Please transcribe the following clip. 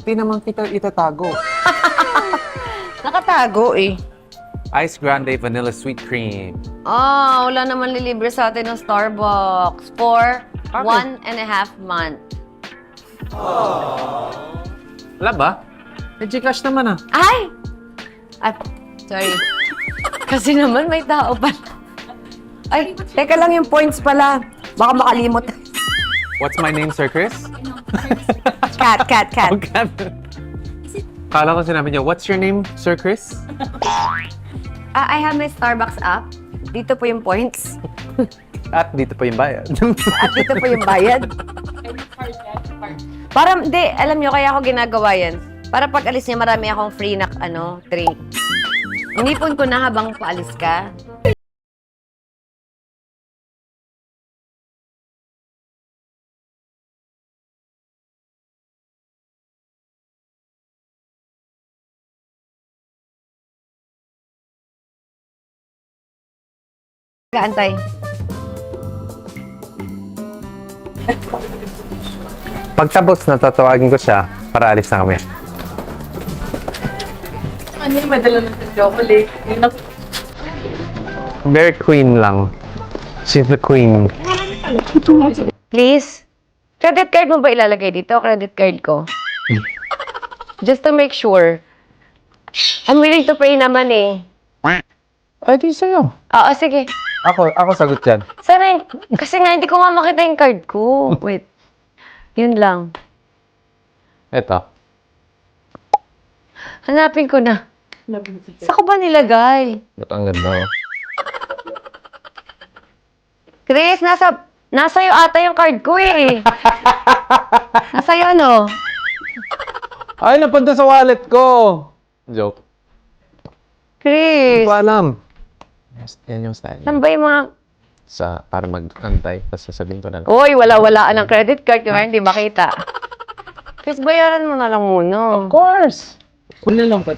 Di naman kita itatago. Nakatago eh. Ice Grande Vanilla Sweet Cream. Wala naman lilibre sa atin ng Starbucks for 1.5 month. Wala ba? May Gcash naman ah. Ay! Sorry. Kasi naman may tao pa. Ay, teka lang yung points pala. Baka makalimot. What's my name, Sir Chris? Cat. Okay. Kala ko sinabi niya, what's your name, Sir Chris? I have my Starbucks app. Dito po yung points. At dito pa yung bayad. At dito po yung bayad. Para, hindi, alam nyo, kaya ako ginagawa yan. Para pag alis niya, marami akong free na, drink. Inipon ko na habang paalis ka. Kaantay. Pagtapos, natatawagin ko siya para alis na kami. Ano yung madala ng chocolate? Very queen lang. She's the queen. Please? Credit card mo ba ilalagay dito? Credit card ko. Just to make sure. I'm willing to pay naman eh. Ay, di sa'yo. Oo, sige. Ako sagot yan. Sana, kasi nga hindi ko nga makita yung card ko. Wait. Yun lang. Eto. Hanapin ko na. Saan ko ba nilagay? Ito ang ganda. Chris, nasa iyo ata yung card ko eh. Nasa iyo ano? Ay, napunta sa wallet ko! Joke. Chris, Hindi ko alam. Yes, yan yung style. saan ba yung mga... Para mag-antay, tapos sasabihin ko na lang. Uy, wala-walaan ng credit card kaya hindi makita. Chris, bayaran mo na lang muna. Of course! Una lang pa.